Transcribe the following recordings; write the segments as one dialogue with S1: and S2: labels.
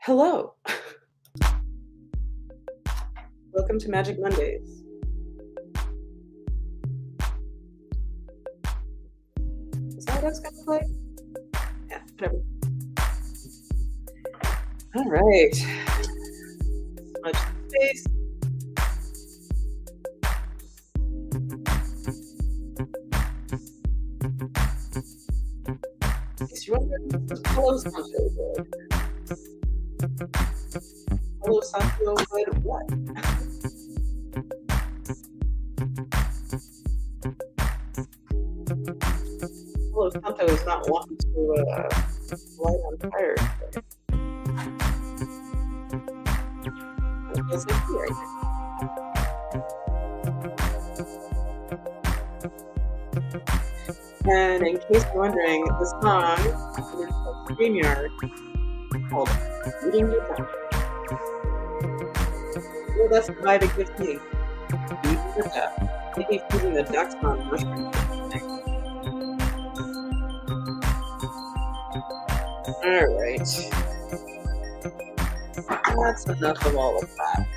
S1: Hello. Welcome to Magic Mondays. Is that what I was gonna play? Yeah, whatever. All right. Much space. In case you're wondering, hello, Sancho Wood. Hello, Sancho Wood. What? Hello, Sancho is not wanting to light on fire. It feels like you right now. And in case you're wondering, the song is called StreamYard called Eating Your Time. Well, that's the vibe it gives me. Eating the duck. Maybe feeding the ducks on mushrooms. All right. That's enough of all of that.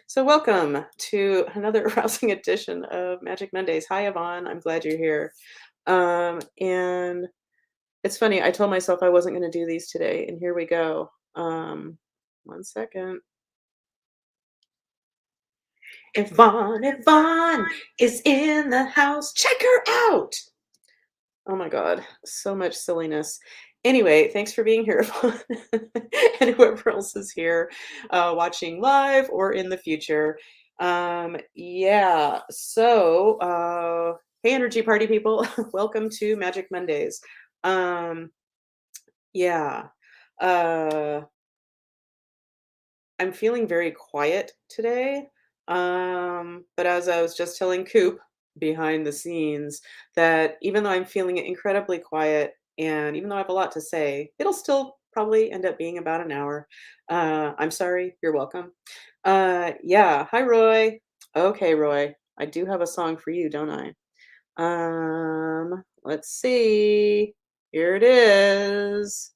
S1: So, welcome to another rousing edition of Magic Mondays. Hi, Yvonne. I'm glad you're here. And it's funny, I told myself I wasn't going to do these today, and here we go. 1 second. Yvonne is in the house. Check her out. Oh my God, so much silliness. Anyway, thanks for being here, Yvonne. And whoever else is here watching live or in the future. Yeah, so hey, energy party people, welcome to Magic Mondays. Um, yeah, uh, I'm feeling very quiet today. But as I was just telling Coop behind the scenes, that even though I'm feeling incredibly quiet and even though I have a lot to say, it'll still probably end up being about an hour. I'm sorry, you're welcome. Yeah, hi, Roy. Okay, Roy, I do have a song for you, don't I? Let's see. Here it is.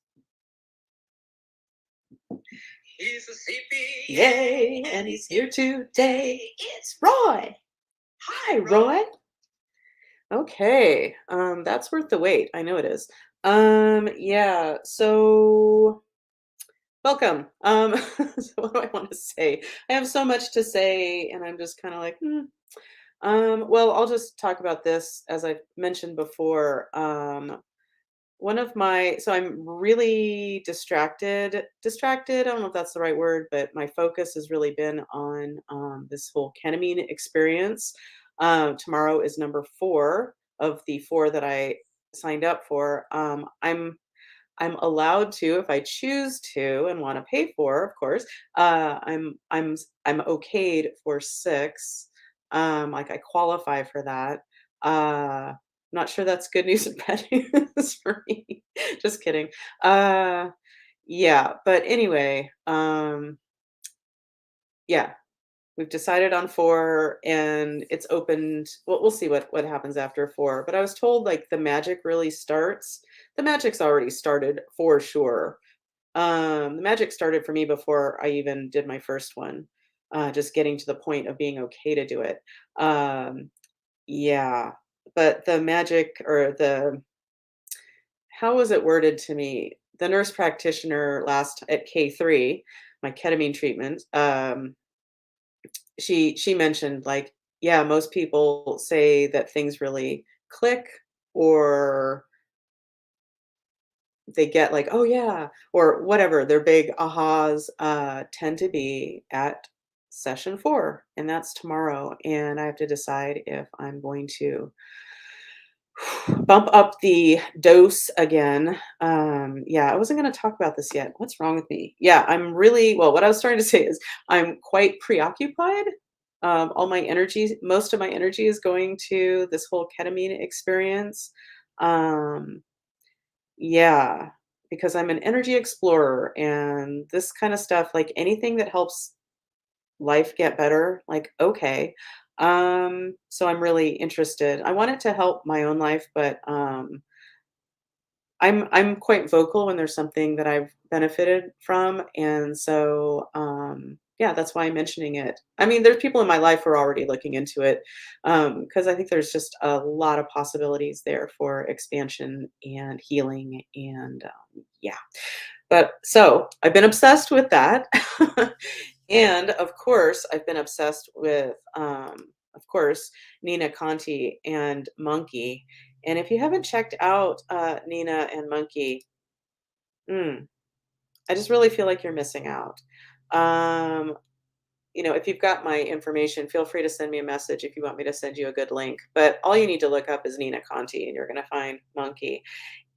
S1: He's a CPA and he's here today. It's Roy. Hi, Roy. Okay. That's worth the wait. I know it is. Yeah, so welcome. So what do I want to say? I have so much to say, and I'm just kind of like, hmm. Well, I'll just talk about this as I've mentioned before. One of my so I'm really distracted, I don't know if that's the right word, but my focus has really been on, this whole ketamine experience. Tomorrow is number 4 of the 4 that I signed up for. I'm allowed to, if I choose to and wanna pay for, of course, I'm okayed for 6, like, I qualify for that. Not sure that's good news or bad news for me. Just kidding. Uh, yeah, but anyway, yeah, we've decided on 4 and it's opened. Well, we'll see what happens after 4. But I was told like the magic really starts. The magic's already started for sure. The magic started for me before I even did my first one. Just getting to the point of being okay to do it. Yeah, but the magic or the how was it worded to me? The nurse practitioner last at K3, my ketamine treatment, she mentioned like, yeah, most people say that things really click or they get like, oh yeah, or whatever, their big ahas tend to be at session 4, and that's tomorrow. And I have to decide if I'm going to bump up the dose again. Yeah, I wasn't going to talk about this yet. What's wrong with me? Yeah, I'm really, well, what I was trying to say is I'm quite preoccupied. All my energy, most of my energy is going to this whole ketamine experience. Um, yeah, because I'm an energy explorer and this kind of stuff, like anything that helps life get better, like, okay. So I'm really interested. I want it to help my own life, but I'm quite vocal when there's something that I've benefited from, and so, yeah, that's why I'm mentioning it. I mean, there's people in my life who are already looking into it, because I think there's just a lot of possibilities there for expansion and healing and, yeah. But so, I've been obsessed with that. And, of course, I've been obsessed with, of course, Nina Conti and Monkey. And if you haven't checked out, Nina and Monkey, mm, I just really feel like you're missing out. Um, if you've got my information, feel free to send me a message if you want me to send you a good link. But all you need to look up is Nina Conti, and you're gonna find Monkey.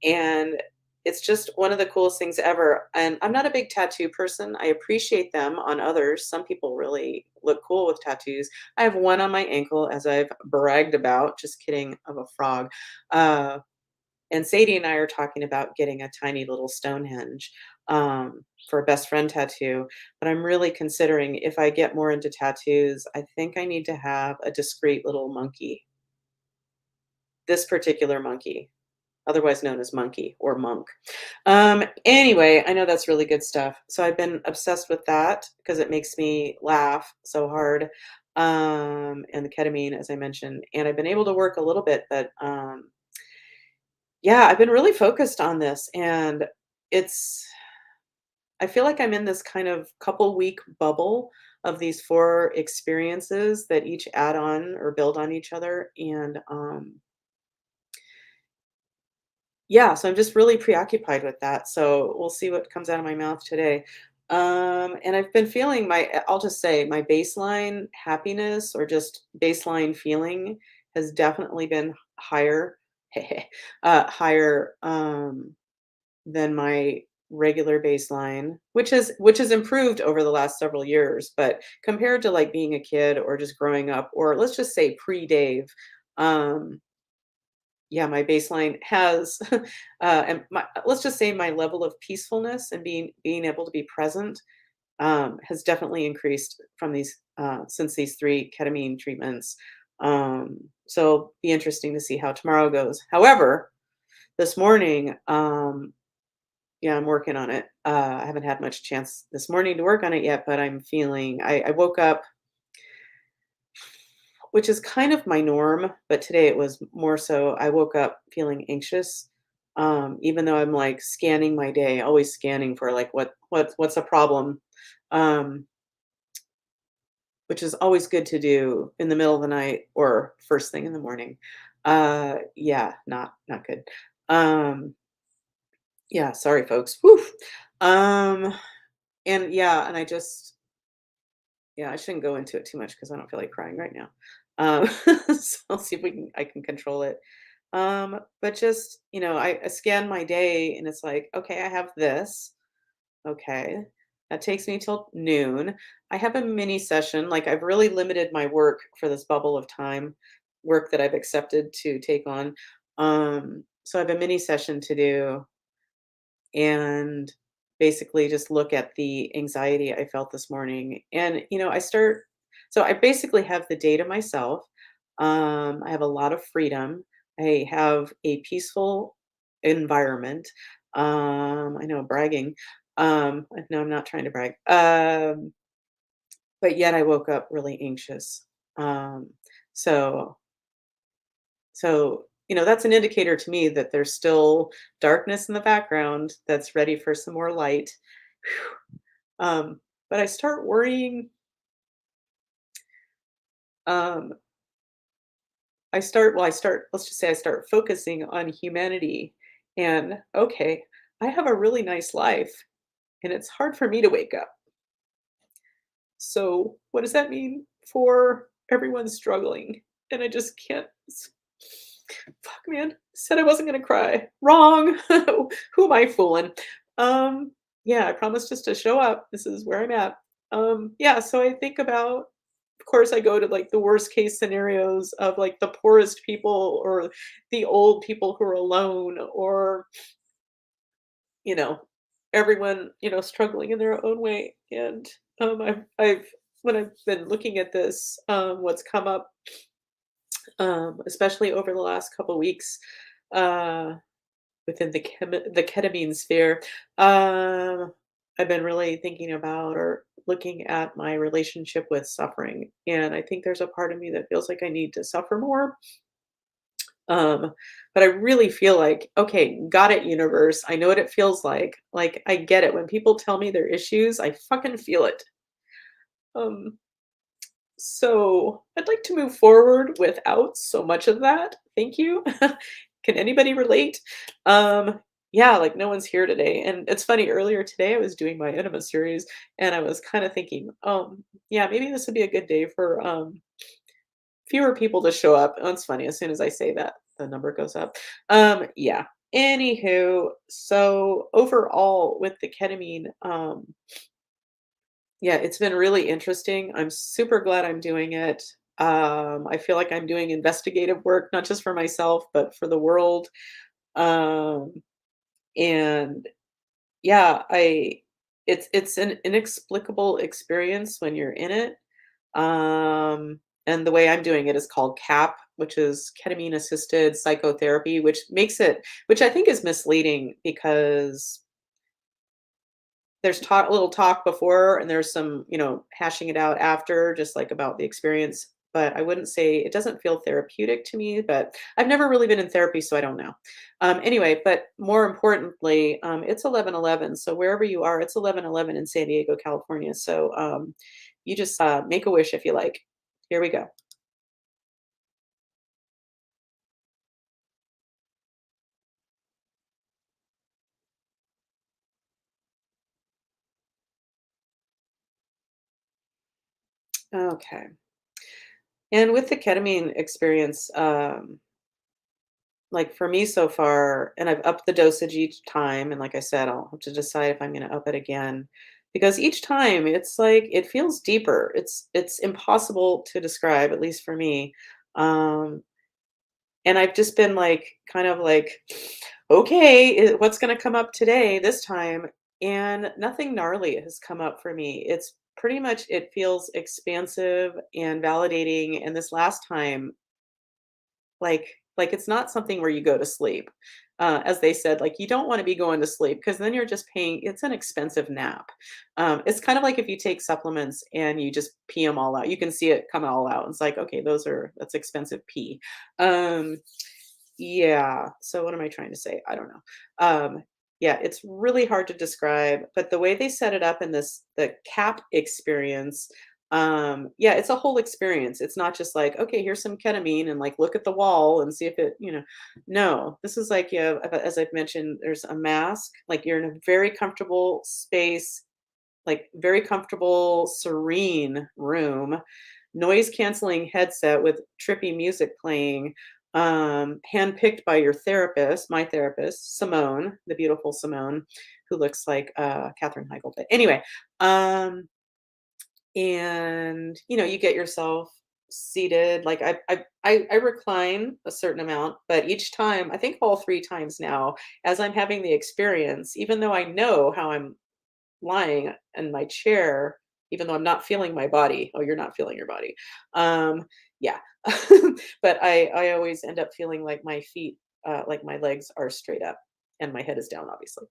S1: And it's just one of the coolest things ever. And I'm not a big tattoo person. I appreciate them on others. Some people really look cool with tattoos. I have one on my ankle, as I've bragged about. Just kidding, of a frog. Uh, and Sadie and I are talking about getting a tiny little Stonehenge for a best friend tattoo. But I'm really considering, if I get more into tattoos, I think I need to have a discreet little monkey. This particular monkey, otherwise known as Monkey or Monk. Anyway, I know that's really good stuff. So I've been obsessed with that because it makes me laugh so hard. And the ketamine, as I mentioned, and I've been able to work a little bit, but yeah, I've been really focused on this, and it's I feel like I'm in this kind of couple week bubble of these four experiences that each add on or build on each other. And yeah, so I'm just really preoccupied with that. So we'll see what comes out of my mouth today. And I've been feeling I'll just say my baseline happiness or just baseline feeling has definitely been higher, higher than my regular baseline, which has improved over the last several years. But compared to like being a kid or just growing up, or let's just say pre-Dave, um, yeah, my baseline has, and let's just say my level of peacefulness and being able to be present has definitely increased from these since these three ketamine treatments. So be interesting to see how tomorrow goes. However, this morning, yeah, I'm working on it. I haven't had much chance this morning to work on it yet, but I'm feeling. I woke up, which is kind of my norm, but today it was more so. I woke up feeling anxious, even though I'm like scanning my day, always scanning for like what's a problem, um, which is always good to do in the middle of the night or first thing in the morning. Yeah, not good. Um, yeah, sorry, folks. Whew. Um, and yeah, and I just Yeah, I shouldn't go into it too much because I don't feel like crying right now. Um, so I'll see if I can control it. But just, I scan my day and it's like, okay, I have this. Okay. That takes me till noon. I have a mini session. Like I've really limited my work for this bubble of time, work that I've accepted to take on. So I have a mini session to do and basically just look at the anxiety I felt this morning. And, so I basically have the day to myself. I have a lot of freedom. I have a peaceful environment. I know, bragging. No, I'm not trying to brag. But yet I woke up really anxious. Um, so that's an indicator to me that there's still darkness in the background that's ready for some more light. Whew. But I start worrying. Um, let's just say I start focusing on humanity and, okay, I have a really nice life and it's hard for me to wake up. So, what does that mean for everyone struggling? And I just can't. Fuck, man. Said I wasn't gonna cry. Wrong. Who am I fooling? Um, yeah, I promised just to show up. This is where I'm at. Yeah, so I think about, of course, I go to like the worst case scenarios of like the poorest people or the old people who are alone or, you know, everyone, struggling in their own way. And I've when I've been looking at this, what's come up, especially over the last couple weeks, uh, within the ketamine sphere. Um, I've been really thinking about or looking at my relationship with suffering, and I think there's a part of me that feels like I need to suffer more. Um, but I really feel like, okay, got it, universe. I know what it feels like. Like I get it. When people tell me their issues, I fucking feel it. Um, so I'd like to move forward without so much of that. Thank you. Can anybody relate? Yeah, like no one's here today. And it's funny, earlier today I was doing my enema series and I was kind of thinking, yeah, maybe this would be a good day for fewer people to show up. Oh, it's funny, as soon as I say that, the number goes up. Yeah. Anywho, so overall with the ketamine, yeah, it's been really interesting. I'm super glad I'm doing it. I feel like I'm doing investigative work, not just for myself, but for the world. Um, and yeah, it's an inexplicable experience when you're in it. And the way I'm doing it is called CAP, which is ketamine assisted psychotherapy, which I think is misleading because there's talk, a little talk before, and there's some, hashing it out after, just like about the experience. But I wouldn't say it doesn't feel therapeutic to me, but I've never really been in therapy, so I don't know. Anyway, but more importantly, it's 11:11. So wherever you are, it's 11:11 in San Diego, California. So you just make a wish if you like. Here we go. Okay. And with the ketamine experience, like for me so far, and I've upped the dosage each time, and like I said, I'll have to decide if I'm going to up it again because each time it's like it feels deeper. It's impossible to describe, at least for me. Um, and I've just been like, kind of like, okay, what's going to come up today, this time? And nothing gnarly has come up for me. It's pretty much, it feels expansive and validating. And this last time, like, it's not something where you go to sleep. As they said, like, you don't wanna be going to sleep because then you're just paying it's an expensive nap. It's kind of like if you take supplements and you just pee them all out. You can see it come all out. It's like, okay, that's expensive pee. Um, yeah, so what am I trying to say? I don't know. Yeah, it's really hard to describe, but the way they set it up in the CAP experience, yeah, it's a whole experience. It's not just like, okay, here's some ketamine and like look at the wall and see if no, this is like, yeah, as I've mentioned, there's a mask, like you're in a very comfortable space, like very comfortable, serene room, noise canceling headset with trippy music playing, handpicked by your therapist, my therapist, Simone, the beautiful Simone, who looks like Katherine Heigl. But anyway, and you get yourself seated. Like I recline a certain amount, but each time, I think all three times now, as I'm having the experience, even though I know how I'm lying in my chair, even though I'm not feeling my body. Oh, you're not feeling your body. Yeah. But I always end up feeling like my feet, like my legs are straight up and my head is down, obviously.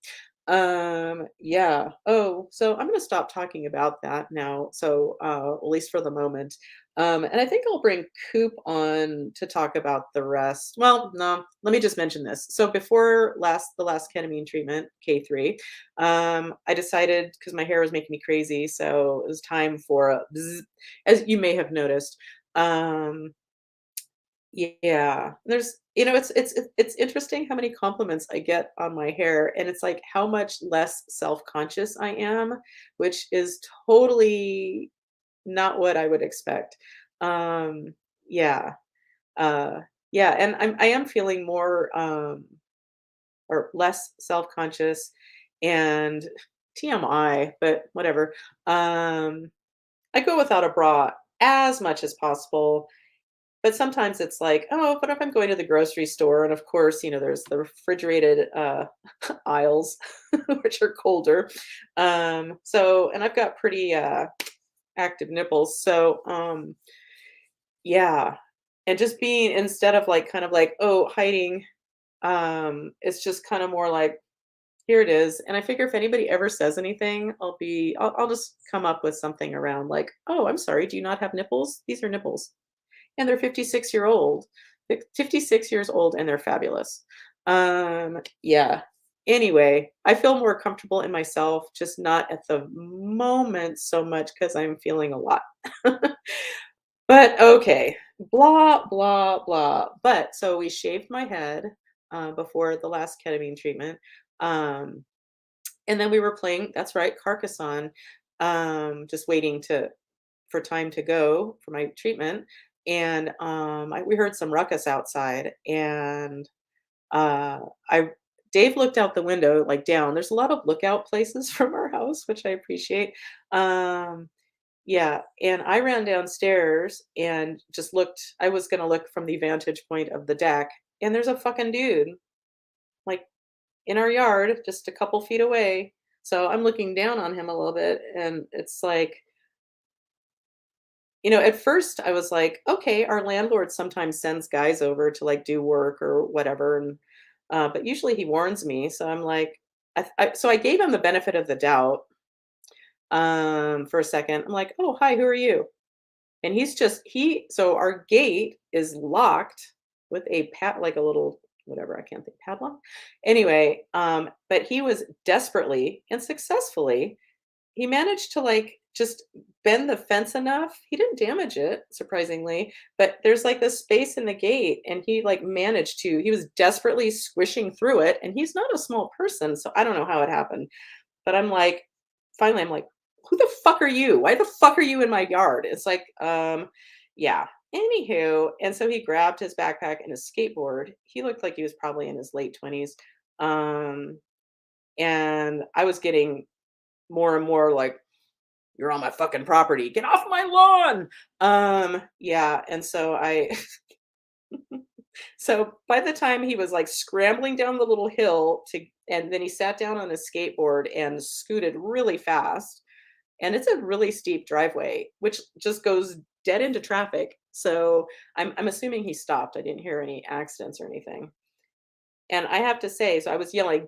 S1: Yeah. Oh, so I'm gonna stop talking about that now. So at least for the moment. And I think I'll bring Coop on to talk about the rest. Well, no, let me just mention this. So before the last ketamine treatment, K3, I decided because my hair was making me crazy, so it was time for a bzz, as you may have noticed. Um, yeah, it's interesting how many compliments I get on my hair, and it's like how much less self-conscious I am, which is totally not what I would expect. Um, yeah, uh, yeah, and I am feeling more or less self-conscious and TMI, but whatever. Um, I go without a bra as much as possible, but sometimes it's like, oh, what if I'm going to the grocery store? And of course, there's the refrigerated aisles, which are colder. And I've got pretty active nipples. So, yeah. And just being, instead of like, kind of like, oh, hiding, It's just kind of more like, here it is. And I figure if anybody ever says anything, I'll just come up with something around like, oh, I'm sorry, do you not have nipples? These are nipples. And they're 56 years old, and they're fabulous. Yeah. Anyway, I feel more comfortable in myself, just not at the moment so much because I'm feeling a lot. But okay, blah, blah, blah. But so we shaved my head before the last ketamine treatment. Um, and then we were playing, that's right, Carcassonne, just waiting for time to go for my treatment. And we heard some ruckus outside, and uh, I Dave looked out the window, like down. There's a lot of lookout places from our house, which I appreciate. Um, yeah, and I ran downstairs and just looked. I was gonna look from the vantage point of the deck, and there's a fucking dude like in our yard, just a couple feet away. So I'm looking down on him a little bit, and it's like, at first I was like, okay, our landlord sometimes sends guys over to like do work or whatever, and but usually he warns me. So I'm like, so I gave him the benefit of the doubt for a second. I'm like, oh, hi, who are you? And so our gate is locked with a like a little whatever, I can't think, padlock. Anyway, but he was desperately and successfully, he managed to like just bend the fence enough. He didn't damage it, surprisingly, but there's like this space in the gate, and he like managed to, he was desperately squishing through it, and he's not a small person, so I don't know how it happened. But I'm like, finally, I'm like, who the fuck are you? Why the fuck are you in my yard? It's like, yeah. Anywho, and so he grabbed his backpack and his skateboard. He looked like he was probably in his late 20s. Um, and I was getting more and more like, you're on my fucking property. Get off my lawn. Yeah, and so I so by the time he was like scrambling down the little hill to, and then he sat down on his skateboard and scooted really fast. And it's a really steep driveway, which just goes dead into traffic. So I'm assuming he stopped. I didn't hear any accidents or anything. And I have to say, so I was yelling,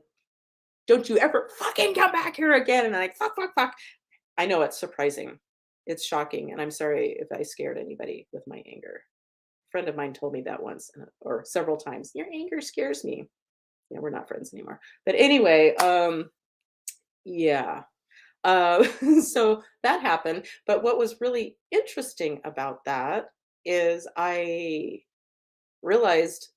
S1: "Don't you ever fucking come back here again!" And I'm like, "Fuck, fuck, fuck." I know it's surprising. It's shocking, and I'm sorry if I scared anybody with my anger. A friend of mine told me that once, or several times. Your anger scares me. Yeah, we're not friends anymore. But anyway, yeah. Uh, so that happened. But what was really interesting about that is I realized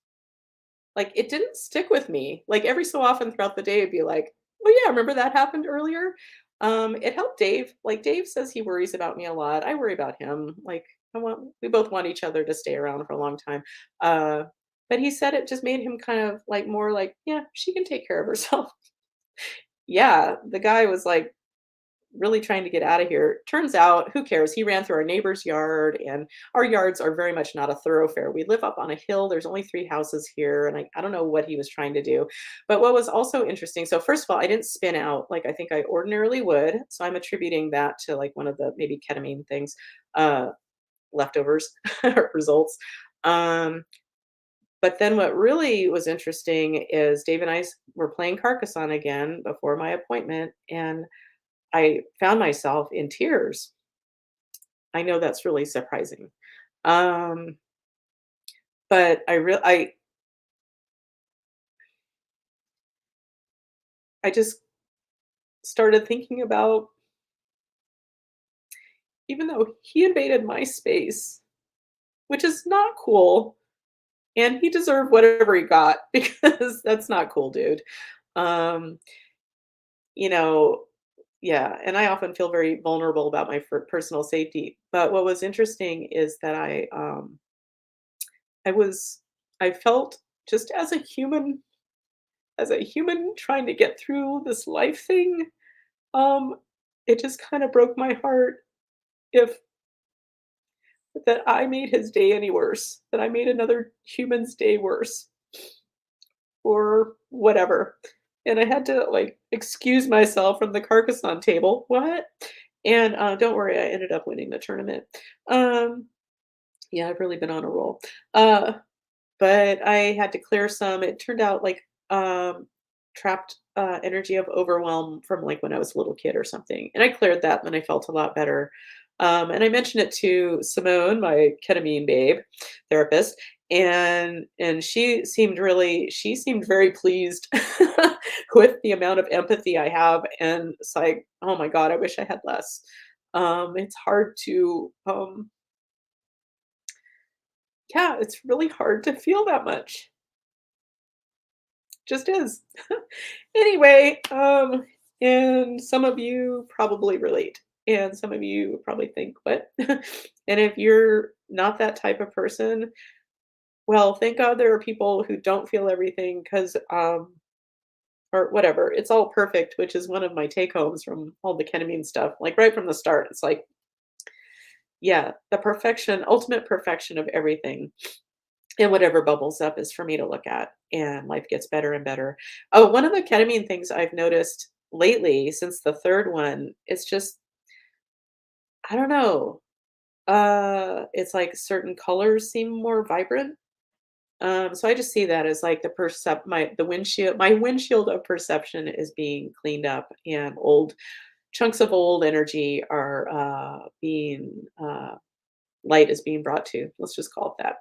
S1: like it didn't stick with me. Like every so often throughout the day, it'd be like, oh yeah, remember that happened earlier? It helped Dave. Like Dave says he worries about me a lot. I worry about him. Like we both want each other to stay around for a long time. Uh, but he said it just made him kind of like more like, yeah, she can take care of herself. Yeah, the guy was like really trying to get out of here. Turns out, who cares? He ran through our neighbor's yard, and our yards are very much not a thoroughfare. We live up on a hill. There's only three houses here, and I don't know what he was trying to do. But what was also interesting, so first of all, I didn't spin out like I think I ordinarily would. So I'm attributing that to like one of the maybe ketamine things, uh, leftovers results. Um, but then what really was interesting is Dave and were playing Carcassonne again before my appointment, and I found myself in tears. I know that's really surprising. Um, but I just started thinking about, even though he invaded my space, which is not cool, and he deserved whatever he got because that's not cool, dude. Um, you know, yeah, and I often feel very vulnerable about my personal safety. But what was interesting is that I was I felt just as a human trying to get through this life thing, um, it just kind of broke my heart if that I made his day any worse, that I made another human's day worse or whatever. And I had to like excuse myself from the Carcassonne table. What? And don't worry, I ended up winning the tournament. Um, yeah, I've really been on a roll. Uh, but I had to clear some. It turned out like trapped energy of overwhelm from like when I was a little kid or something. And I cleared that and then I felt a lot better. And I mentioned it to Simone, my ketamine babe therapist, and she seemed very pleased with the amount of empathy I have. And it's like, oh my God, I wish I had less. It's hard to yeah, it's really hard to feel that much. Just is. Anyway, and some of you probably relate, and some of you probably think, "What?" And if you're not that type of person, well, thank God there are people who don't feel everything because, or whatever. It's all perfect, which is one of my take homes from all the ketamine stuff. Like right from the start, it's like, yeah, the perfection, ultimate perfection of everything. And whatever bubbles up is for me to look at, and life gets better and better. Oh, one of the ketamine things I've noticed lately since the 3rd one, it's just I don't know, it's like certain colors seem more vibrant. So I just see that as like the windshield my windshield of perception is being cleaned up, and old chunks of old energy are, being, light is being brought to. Let's just call it that.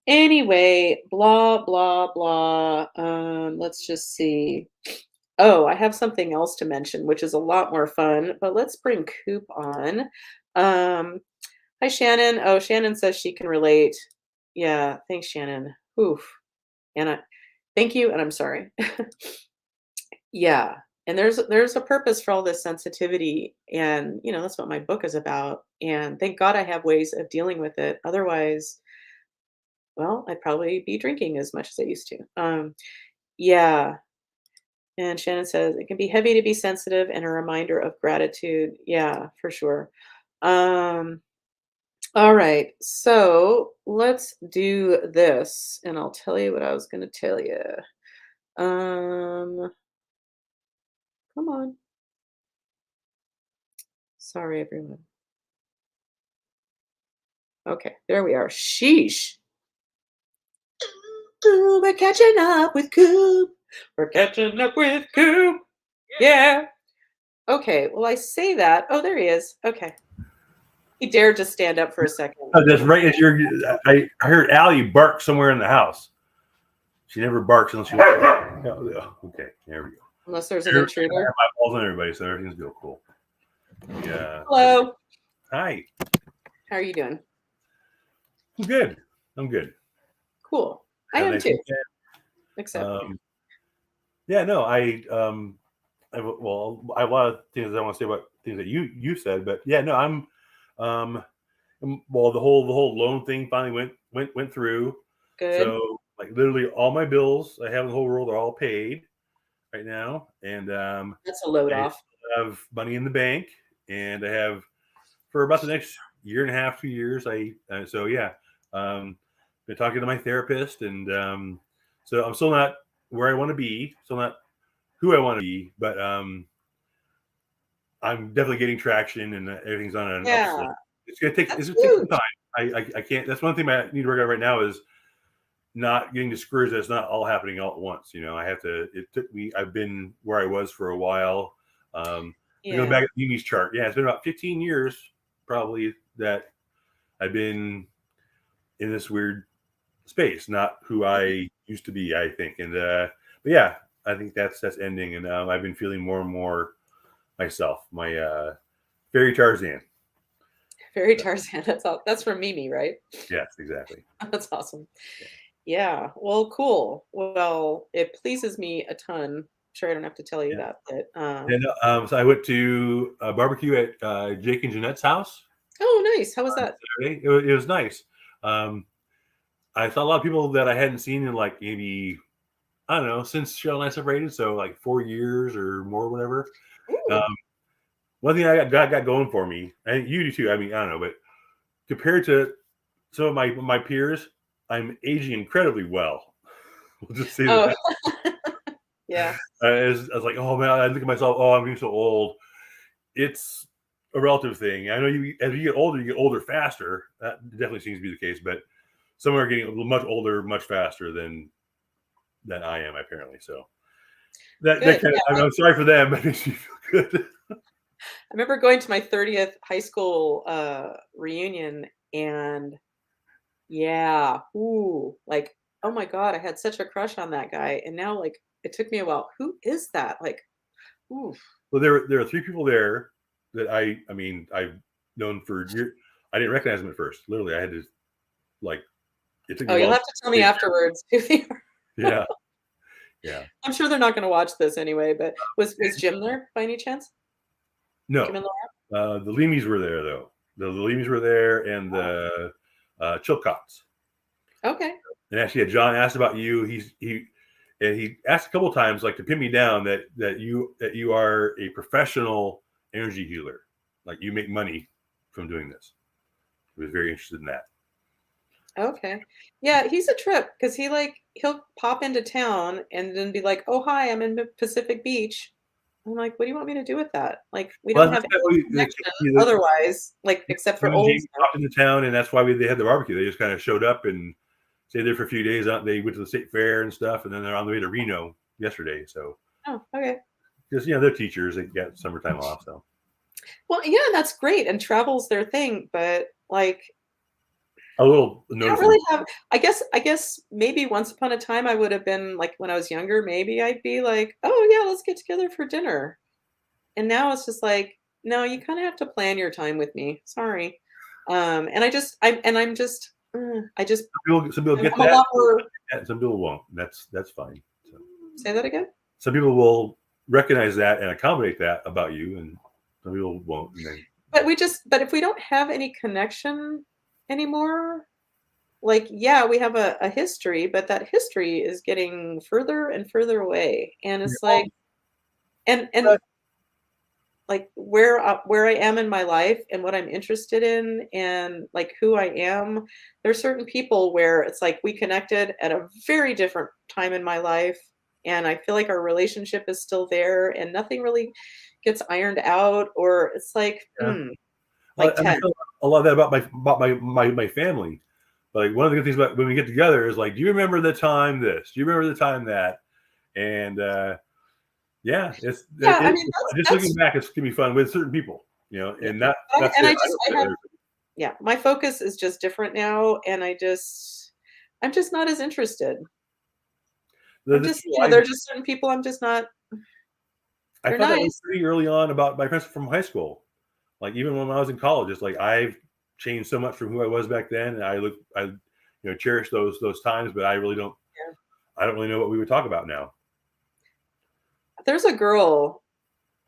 S1: Anyway, blah, blah, blah. Let's just see. Oh, I have something else to mention, which is a lot more fun, but let's bring Coop on. Um, Hi, Shannon. Oh, Shannon says she can relate. Yeah, thanks, Shannon. Oof. And thank you, and I'm sorry. Yeah, and there's a purpose for all this sensitivity, and that's what my book is about. And thank God I have ways of dealing with it. Otherwise, well, I'd probably be drinking as much as I used to. Yeah. And Shannon says it can be heavy to be sensitive and a reminder of gratitude. Yeah, for sure. Um, all right. So let's do this, and I'll tell you what I was going to tell you. Um, Come on. Sorry, everyone. Okay, there we are. Sheesh. Ooh, we're catching up with Coop. We're catching up with Coop. Yeah. Okay, well, I say that. Oh, there he is. Okay. He dared to stand up for a second.
S2: That's right as I heard Allie bark somewhere in the house. She never barks unless she wants to. Okay, there we go.
S1: Unless there's an intruder.
S2: I have my balls on everybody, so everything's go cool. Yeah.
S1: Hello.
S2: Hi.
S1: How are you doing?
S2: I'm good. I'm good.
S1: Cool. I am too. Except
S2: yeah, no, I have a lot of things I want to say about things that you said, but yeah, no, um well, the whole loan thing finally went through.
S1: good.
S2: So like literally all my bills I have in the whole world are all paid right now, and
S1: That's a load
S2: I
S1: off.
S2: have money in the bank, and I have for about the next year and a half, 2 years. So yeah, been talking to my therapist, and so I'm still not where I want to be, still not who I want to be, but I'm definitely getting traction, and everything's on an upswing.
S1: Yeah,
S2: It's
S1: that's
S2: gonna take some
S1: huge.
S2: time. I can't. That's one thing I need to work on right now is not getting discouraged that it's not all happening all at once. I have to. It took me. I've been where I was for a while. I go
S1: Yeah.
S2: back at Mimi's chart. Yeah, it's been about 15 years probably that I've been in this weird space, not who
S1: Mhm.
S2: I used to be. I think, and but yeah, I think that's ending, and I've been feeling more and more myself, my fairy Tarzan.
S1: Very
S2: So,
S1: Tarzan. That's all. That's from Mimi, right?
S2: yes, exactly.
S1: That's awesome.
S2: Yeah.
S1: Yeah. Well, cool. Well, it pleases me a ton. Sure, I don't have to tell you
S2: Yeah.
S1: that, but
S2: And so I went to a barbecue at Jake and Jeanette's house
S1: oh, nice. How was
S2: on
S1: that?
S2: Saturday. It was nice. Um, I saw a lot of people that I hadn't seen in like maybe I don't know since Cheryl and I separated, so like 4 years or more, whatever. Um,
S1: Ooh.
S2: one thing I got going for me, and you do too. I mean, I don't know, but compared to some of my peers, I'm aging incredibly well. We'll just say
S1: Oh,
S2: that.
S1: yeah.
S2: I was like, oh man, I look at myself. Oh, I'm getting so old. It's a relative thing. I know as you get older faster. That definitely seems to be the case. But some are getting much older, much faster than I am apparently. So that
S1: Good.
S2: kind of, I'm sorry for them, but it makes me feel good.
S1: I remember going to my 30th high school reunion, and yeah, ooh, like, oh my God, I had such a crush on that guy. And now, like, it took me a while. Who is that? Like, ooh.
S2: Well, there are three people there that I mean I've known for years. I didn't recognize them at first. Literally, I had to like it took me
S1: Oh,
S2: a
S1: you'll
S2: while.
S1: have to tell me afterwards who they are.
S2: Yeah, yeah.
S1: I'm sure they're not going to watch this anyway, but was Jim there by any chance? Jim
S2: No,
S1: and
S2: the Leamys were there though. The Leamys were there, and
S1: Laura?
S2: the Chilcotts.
S1: Oh, okay.
S2: And actually, John asked about you. He asked a couple of times, like to pin me down that you are a professional energy healer, like you make money from doing this. He was very interested in that.
S1: Okay. Yeah, he's a trip because he'll pop into town and then be like, "Oh, hi, I'm in Pacific Beach." I'm like, "What do you want me to do with that?" Like, we
S2: Well,
S1: don't
S2: that's
S1: have
S2: kind
S1: any
S2: of
S1: connection otherwise, like except for
S2: him and
S1: old
S2: Jamie
S1: stuff.
S2: popped into town, and that's why they had the barbecue. They just kind of showed up and stayed there for a few days. They went to the state fair and stuff, and then they're on the way to Reno yesterday. So,
S1: Oh, okay.
S2: because they're teachers, they get summertime off. So,
S1: Well, yeah, that's great, and travel's their thing, but like
S2: a little
S1: I don't
S2: noticeable.
S1: really have I guess maybe once upon a time I would have been like when I was younger, maybe I'd be like, "Oh yeah, let's get together for dinner." And now it's just like, "No, you kinda have to plan your time with me. Sorry." And I'm just I just
S2: Some people get
S1: I'm a
S2: that,
S1: lot more.
S2: and some people won't. That's fine. So,
S1: Say that again?
S2: some people will recognize that and accommodate that about you, and some people won't. And then,
S1: But if we don't have any connection anymore, like, yeah, we have a history, but that history is getting further and further away, and
S2: yeah,
S1: it's like and like where I am in my life and what I'm interested in and like who I am, there's certain people where it's like we connected at a very different time in my life, and I feel like our relationship is still there and nothing really gets ironed out, or it's like,
S2: yeah.
S1: like
S2: And I
S1: 10.
S2: feel a lot of that about my family. Like one of the good things about when we get together is like, do you remember the time this? Do you remember the time that? And yeah,
S1: Yeah, I mean
S2: just looking
S1: that's
S2: back, it's gonna be fun with certain people,
S1: yeah.
S2: and
S1: But
S2: that's
S1: and
S2: it.
S1: I
S2: I
S1: just
S2: don't
S1: I
S2: do
S1: have
S2: everything.
S1: yeah, my focus is just different now, and I'm just not as interested. I'm
S2: The
S1: just,
S2: people
S1: there are just certain people I'm just not.
S2: I
S1: They're
S2: found that
S1: nice.
S2: pretty early on about my friends from high school. Like even when I was in college, it's like I've changed so much from who I was back then, and I cherish those times, but
S1: Yeah.
S2: I don't really know what we would talk about now.
S1: There's a girl,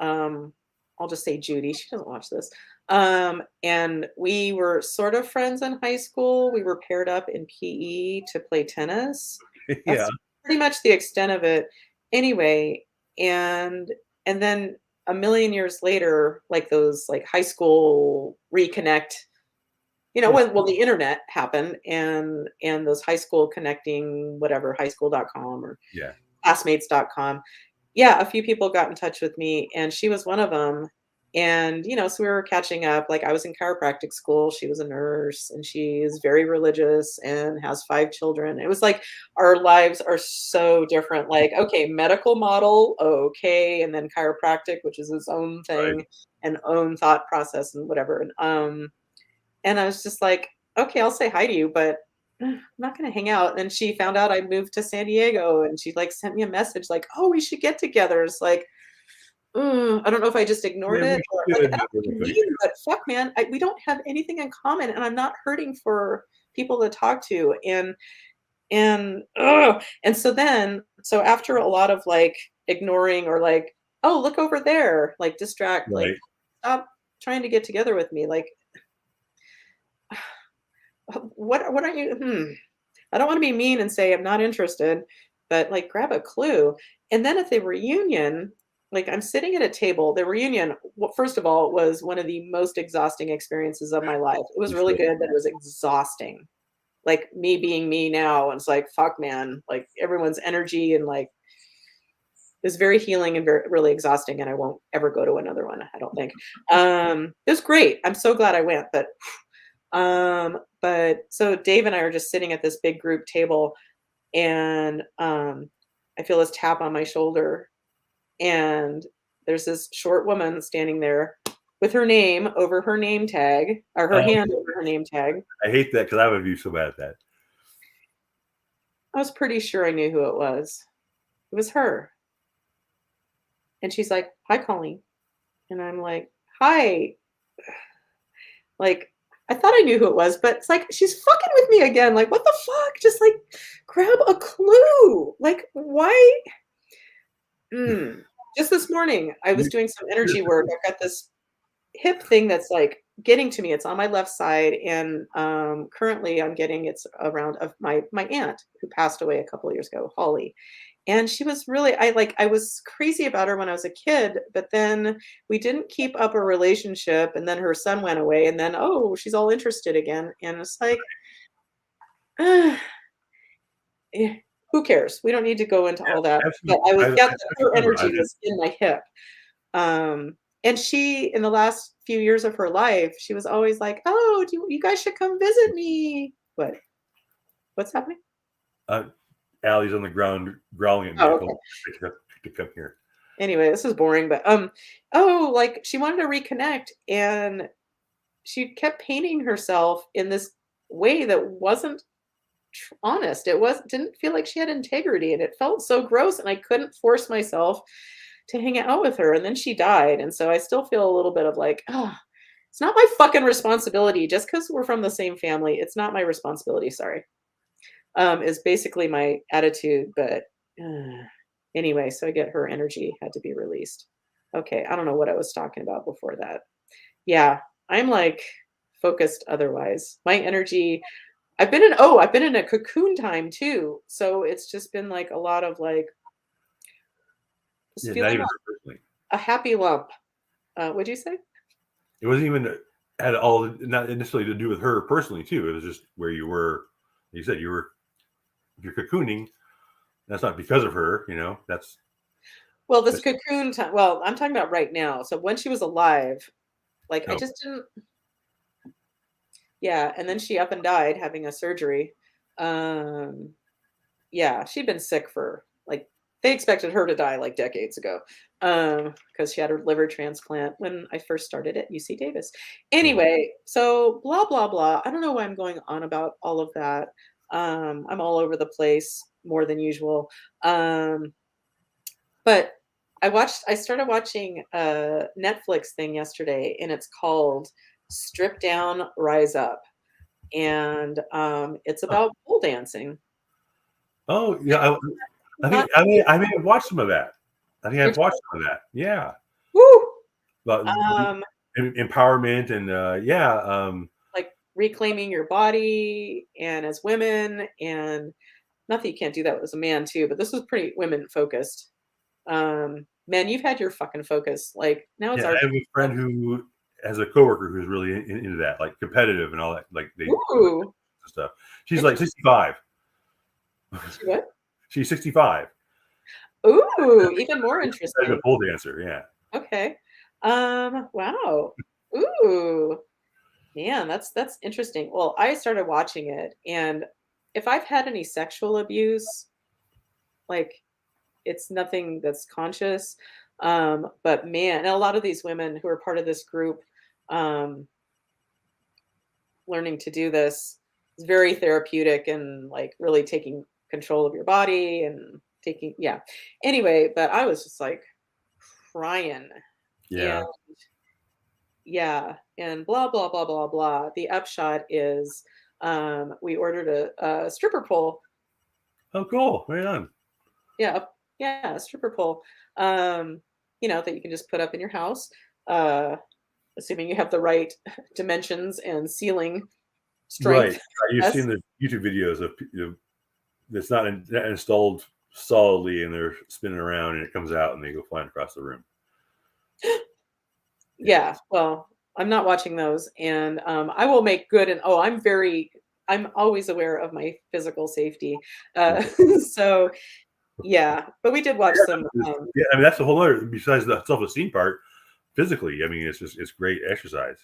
S1: um, I'll just say Judy, she doesn't watch this. And we were sort of friends in high school. We were paired up in PE to play tennis.
S2: Yeah,
S1: That's pretty much the extent of it. Anyway, and then a million years later, like those like high school reconnect,
S2: yeah,
S1: when the internet happened and those high school connecting whatever, highschool.com or
S2: yeah.
S1: classmates.com. Yeah, a few people got in touch with me, and she was one of them. And, so we were catching up. Like, I was in chiropractic school, she was a nurse, and she is very religious and has 5 children. It was like our lives are so different. Like, okay, medical model, okay, and then chiropractic, which is its own
S2: Right.
S1: thing and own thought process and whatever. And I was just like, "Okay, I'll say hi to you, but I'm not gonna hang out." And she found out I moved to San Diego, and she, like, sent me a message like, "Oh, we should get together." It's like, I don't know if I just ignored
S2: Yeah,
S1: it
S2: we
S1: or like,
S2: should
S1: I
S2: have
S1: don't
S2: a little
S1: think
S2: thing.
S1: mean, but fuck, man, we don't have anything in common, and I'm not hurting for people to talk to, and so after a lot of, like, ignoring or like, "Oh, look over there," like, distract, like,
S2: Right.
S1: "Stop trying to get together with me," like, what are you I don't wanna be mean and say I'm not interested, but, like, grab a clue. And then at the reunion, like, I'm sitting at a table. The reunion, first of all, was one of the most exhausting experiences of my life. It was
S2: I'm
S1: really
S2: sure.
S1: good, but it was exhausting. Like, me being me now, and it's like, "Fuck, man." Like, everyone's energy and, like, it was very healing and very really exhausting, and I won't ever go to another one, I don't think. It was great. I'm so glad I went, but But so Dave and I are just sitting at this big group table, and I feel this tap on my shoulder, and there's this short woman standing there with her name over her name tag, or her
S2: Oh,
S1: hand over her name tag.
S2: I hate that because I would be so bad at that.
S1: I was pretty sure I knew who it was. It was her. And she's like, "Hi, Colleen." And I'm like, "Hi." Like, I thought I knew who it was, but it's like, she's fucking with me again. Like, what the fuck? Just like grab a clue. Like, why? Just this morning, I was doing some energy work. I've got this hip thing that's like getting to me. It's on my left side, and currently I'm getting it's around of my aunt who passed away a couple of years ago, Holly. And she was really I was crazy about her when I was a kid, but then we didn't keep up a relationship, and then her son went away, and then, oh, she's all interested again, and it's like, uh, who cares? We don't need to go into all that, but
S2: Absolutely.
S1: I was got that her
S2: Remember,
S1: energy was in my hip. And she, in the last few years of her life, she was always like, "Oh, you guys should come visit me." What? What's happening?
S2: Allie's on the ground growling at me.
S1: Oh,
S2: I
S1: okay.
S2: told her to come here.
S1: Anyway, this is boring, but oh, like she wanted to reconnect, and she kept painting herself in this way that wasn't honest. It was didn't feel like she had integrity, and it felt so gross, and I couldn't force myself to hang out with her. And then she died, and so I still feel a little bit of like, oh, it's not my fucking responsibility just because we're from the same family. It's not my responsibility. Sorry, is basically my attitude. But anyway, so I get her energy had to be released. Okay, I don't know what I was talking about before that. Yeah, I'm like focused otherwise. My energy, I've been in a cocoon time too. So it's just been like a lot of like just
S2: Yeah, not
S1: feeling
S2: even her personally.
S1: a happy lump. What'd you say?
S2: It wasn't even had all not necessarily to do with her personally too. It was just where you were. You said you're cocooning. That's not because of her. That's
S1: Well, this
S2: that's
S1: cocoon time, well, I'm talking about right now. So when she was alive, like I
S2: no.
S1: just didn't, yeah. And then she up and died having a surgery. Um, yeah, she'd been sick for like, they expected her to die like decades ago, because she had her liver transplant when I first started at UC Davis. Anyway, so blah blah blah. I don't know why I'm going on about all of that. I'm all over the place more than usual. But I started watching a Netflix thing yesterday, and it's called Strip Down, Rise Up. And it's
S2: Huh.
S1: about pole dancing.
S2: Oh yeah, I
S1: Not
S2: think I may have watched some of that. I think I've watched some of that. Yeah,
S1: woo.
S2: about
S1: Um,
S2: empowerment and yeah,
S1: like reclaiming your body and as women, and not that you can't do that as a man too, but this was pretty women focused. Men, you've had your fucking focus. Like now it's
S2: yeah.
S1: our
S2: I have a friend who has a coworker who's really into that, like competitive and all that. Like they do
S1: ooh.
S2: stuff. She's like 65.
S1: She what?
S2: She's 65.
S1: Ooh, even more
S2: Like a
S1: interesting.
S2: pole dancer. Yeah.
S1: Okay. Wow. Ooh. Man, that's interesting. Well, I started watching it, and if I've had any sexual abuse, like it's nothing that's conscious. But man, and a lot of these women who are part of this group, um, learning to do this is very therapeutic and like really taking control of your body and taking, yeah. Anyway, but I was just like crying. And
S2: Yeah.
S1: yeah, and blah blah blah blah blah. The upshot is, we ordered a stripper pole.
S2: Oh, cool. Right on.
S1: Yeah, yeah, a stripper pole. Um, that you can just put up in your house, uh, assuming you have the right dimensions and ceiling
S2: Right.
S1: strength.
S2: You've
S1: Yes.
S2: seen the YouTube videos of that's not installed solidly and they're spinning around and it comes out and they go flying across the room. Yeah.
S1: Yeah. Well, I'm not watching those, and I will make good. And oh, I'm always aware of my physical safety. Uh, so yeah, but we did watch some.
S2: Yeah, I mean that's the whole other. Besides the self-esteem part, physically, I mean it's great exercise.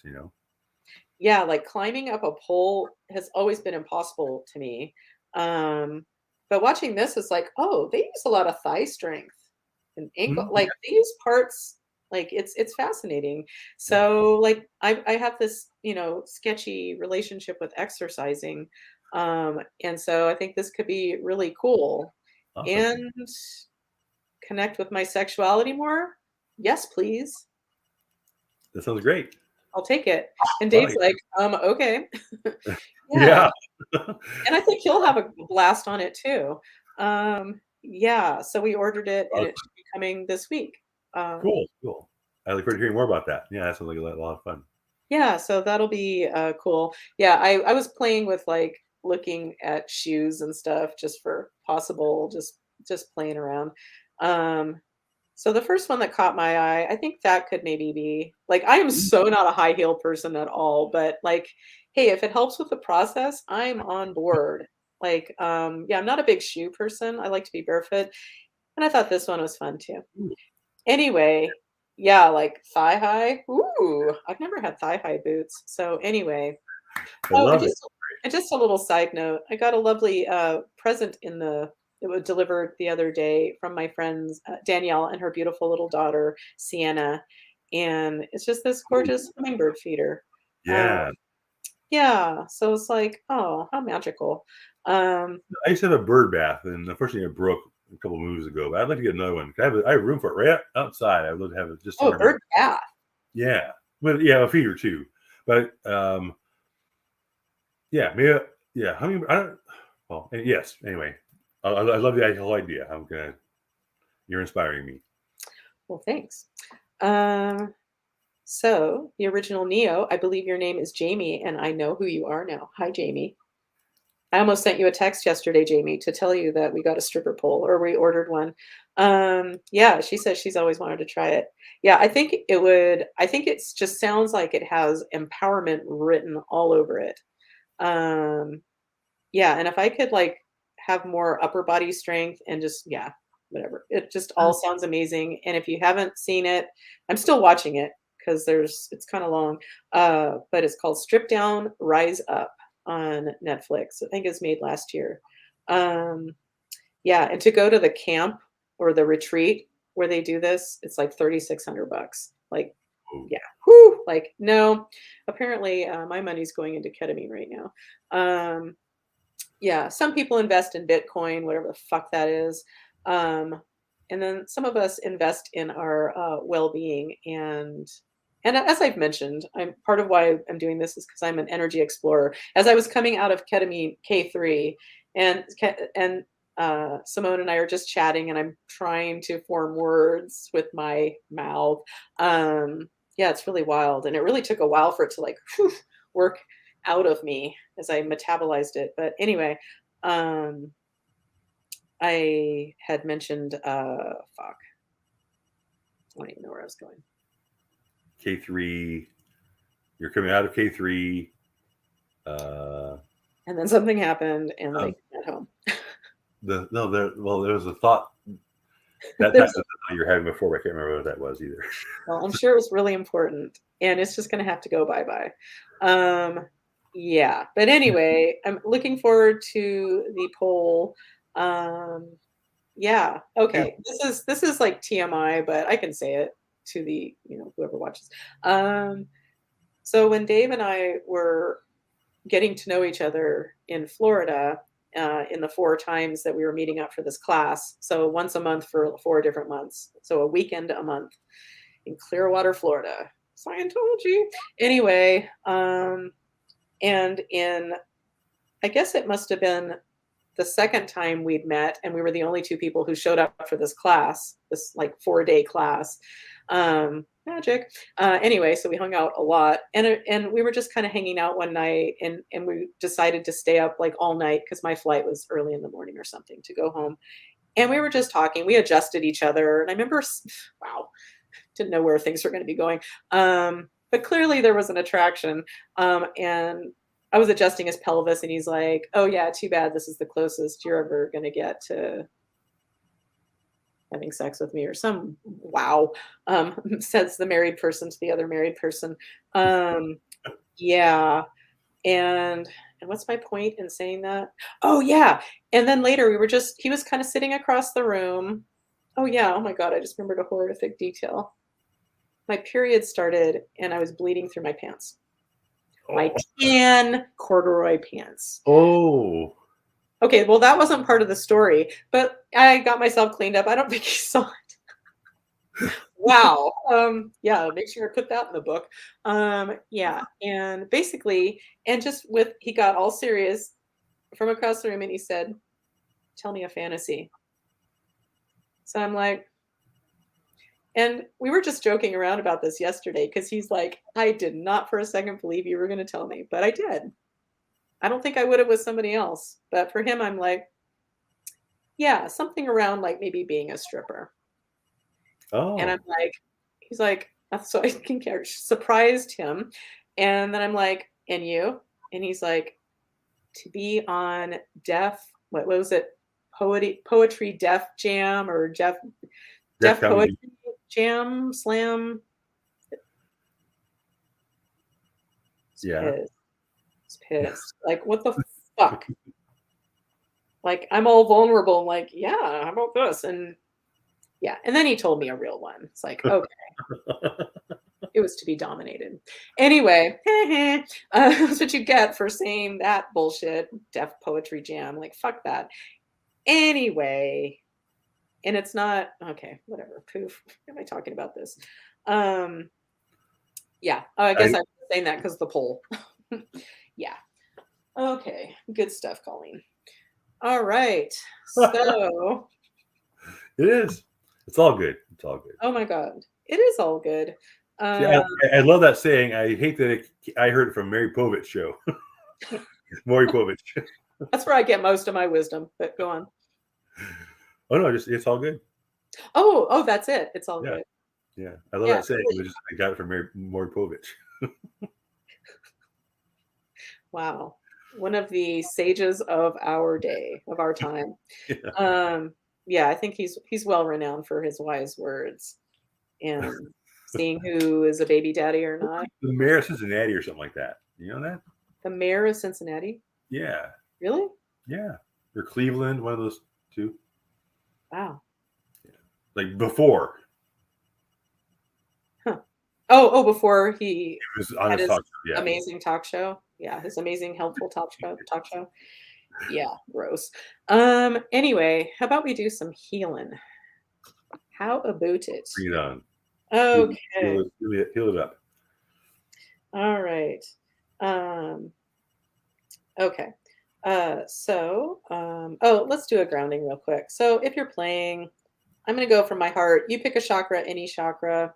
S1: yeah, like climbing up a pole has always been impossible to me. Um, but watching this is like, oh, they use a lot of thigh strength and ankle,
S2: Mhm.
S1: like they use parts, like it's fascinating.
S2: Yeah.
S1: So like I have this, sketchy relationship with exercising. And so I think this could be really cool.
S2: Awesome.
S1: And connect with my sexuality more. Yes, please.
S2: That sounds great.
S1: I'll take it. And
S2: Oh,
S1: Dave's like, okay. Yeah.
S2: yeah.
S1: And I think he'll have a blast on it too. Yeah, so we ordered it and it
S2: Awesome.
S1: should be coming this week.
S2: Cool,
S1: Um,
S2: cool. I look forward to hearing more about that. Yeah, that sounds like a lot of fun.
S1: yeah, so that'll be cool. Yeah, I was playing with like looking at shoes and stuff just for possible, just playing around. Um, so the first one that caught my eye, I think that could maybe be like I am
S2: Mm,
S1: so not a high heel person at all, but like, hey, if it helps with the process, I'm on board. Like, yeah, I'm not a big shoe person. I like to be barefoot, and I thought this one was fun too.
S2: ooh,
S1: Anyway, yeah, like thigh high. Ooh, I've never had thigh high boots. So anyway,
S2: I
S1: oh,
S2: love it.
S1: and just a little side note, I got a lovely, present it was delivered the other day from my friends, Danielle and her beautiful little daughter, Sienna, and it's just this
S2: Ooh,
S1: gorgeous hummingbird feeder. Uh,
S2: yeah.
S1: yeah, so it's like, oh, how magical. Um,
S2: I used to have a bird bath, and unfortunately, it broke a couple of moves ago. But I'd like to get another one. I have room for it right outside. I'd love to have it just
S1: oh,
S2: somewhere
S1: a bird
S2: near.
S1: bath.
S2: Yeah, but yeah, a feeder too. But yeah, maybe yeah. How many? I don't. Well, yes. Anyway, I love the whole idea. I'm gonna. You're inspiring me.
S1: Well, thanks. Um, so the original Neo, I believe your name is Jamie, and I know who you are now. Hi, Jamie. I almost sent you a text yesterday, Jamie, to tell you that we got a stripper pole or we ordered one. Yeah, she says she's always wanted to try it. Yeah, I think it's just sounds like it has empowerment written all over it. Um, yeah, and if I could like have more upper body strength and just yeah, whatever. It just all sounds amazing. And if you haven't seen it, I'm still watching it because it's kind of long. But it's called Strip Down, Rise Up on Netflix. I think it's made last year. Um, yeah, and to go to the camp or the retreat where they do this, it's like $3,600. Like,
S2: Oh,
S1: yeah, whoo, like no. Apparently, my money's going into ketamine right now. Yeah, some people invest in Bitcoin, whatever the fuck that is. Um, and then some of us invest in our well-being and as I've mentioned, I'm part of why I'm doing this is because I'm an energy explorer. As I was coming out of ketamine K3 and Simone and I are just chatting and I'm trying to form words with my mouth. Yeah, it's really wild. And it really took a while for it to like work out of me as I metabolized it. But anyway, um, I had mentioned, fuck, I don't even know where I was going.
S2: K3. You're coming out of K3. Uh,
S1: And then something happened and then I
S2: um,
S1: came at home.
S2: there was a thought that
S1: There's,
S2: you're having before, but I can't remember what that was either.
S1: well, I'm sure it was really important and it's just going to have to go bye-bye. Um, yeah, but anyway, I'm looking forward to the poll. Um, yeah, okay. This is like TMI, but I can say it to the, whoever watches. Um, So when Dave and I were getting to know each other in Florida, in the 4 times that we were meeting up for this class, so once a month for 4 different months, so a weekend a month in Clearwater, Florida, Scientology. Anyway, and in I guess it must have been the second time we'd met, and we were the only two people who showed up for this class, this like 4-day class. Magic. Anyway, so we hung out a lot, and we were just kind of hanging out one night, and we decided to stay up like all night because my flight was early in the morning or something to go home. And we were just talking. We adjusted each other, and I remember, wow, didn't know where things were going to be going. But clearly there was an attraction. And I was adjusting his pelvis, and he's like, "Oh yeah, too bad. This is the closest you're ever going to get to having sex with me," or some wow. Says the married person to the other married person. Um, Yeah. And what's my point in saying that? Oh, yeah. And then later he was kind of sitting across the room. Oh, yeah. Oh my God. I just remembered a horrific detail. My period started and I was bleeding through my pants. My
S2: Oh,
S1: tan corduroy pants.
S2: oh,
S1: Okay, well, that wasn't part of the story, but I got myself cleaned up. I don't think he saw it. Wow. Yeah, make sure I put that in the book. Yeah, and basically, and just with he got all serious from across the room and he said, "Tell me a fantasy." So I'm like, and we were just joking around about this yesterday because he's like, "I did not for a second believe you were going to tell me, but I did." I don't think I would have with somebody else, but for him, I'm like, yeah, something around like maybe being a stripper. And I'm
S2: oh.
S1: like, he's like, so I can surprised him. And then I'm like, and you? And he's like, to be on what was it? Poetry Def Jam or
S2: Def
S1: Def
S2: Comedy.
S1: Poetry Jam Slam. He's
S2: Yeah.
S1: pissed. He's pissed. Like, what the fuck? Like, I'm all vulnerable. I'm like, yeah, how about this? And yeah. And then he told me a real one. It's like, okay. It was to be dominated. Anyway, that's what you get for saying that bullshit, Def Poetry Jam. Like, fuck that. Anyway, and it's not okay, whatever. Poof. Why am I talking about this? Um, yeah, I
S2: I,
S1: guess I'm saying that because the poll. Yeah. Okay. Good stuff, Colleen. All right. So,
S2: it is. It's all good. It's all good.
S1: oh my God. It is all good.
S2: See,
S1: Uh,
S2: I love that saying. I hate that I heard it from Mary Povich show. Maury Povich.
S1: that's where I get most of my wisdom, but go on.
S2: Oh no, just it's all good.
S1: Oh, that's it. It's all
S2: Yeah,
S1: good.
S2: yeah. I love
S1: Yeah.
S2: that saying. It was just I got it from Maury Povich.
S1: Wow. One of the sages of our day, of our time.
S2: Yeah.
S1: Um, yeah, I think he's well renowned for his wise words and seeing who is a baby daddy or not.
S2: The mayor of Cincinnati or something like that. You know that?
S1: The mayor of Cincinnati?
S2: Yeah,
S1: Really?
S2: yeah. Or Cleveland, one of those two.
S1: Wow.
S2: Yeah. Like before
S1: Huh. Oh, before he
S2: it was on
S1: had
S2: his
S1: his
S2: talk show. Yeah.
S1: amazing talk show. Yeah, his amazing helpful talk show. Yeah, gross. Anyway, how about we do some healing? How about it?
S2: Bring it on.
S1: Okay.
S2: Heal it up.
S1: All right. Um, okay. Let's do a grounding real quick. So if you're playing, I'm going to go from my heart. You pick a chakra, any chakra.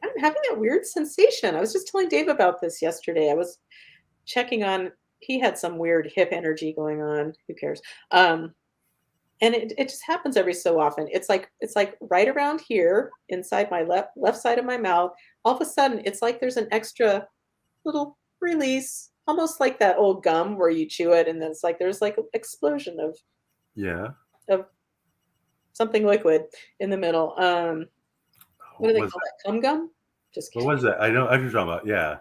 S1: I'm having that weird sensation. I was just telling Dave about this yesterday. I was checking on, he had some weird hip energy going on. Who cares? And it just happens every so often. It's like right around here inside my left side of my mouth. All of a sudden, it's like there's an extra little release, almost like that old gum where you chew it and then it's like there's like an explosion
S2: Yeah.
S1: of something liquid in the middle. What do
S2: What
S1: they
S2: was
S1: call
S2: that?
S1: that? Cum gum? Just
S2: What
S1: kidding.
S2: was that? I know. I know what you're talking about. Yeah.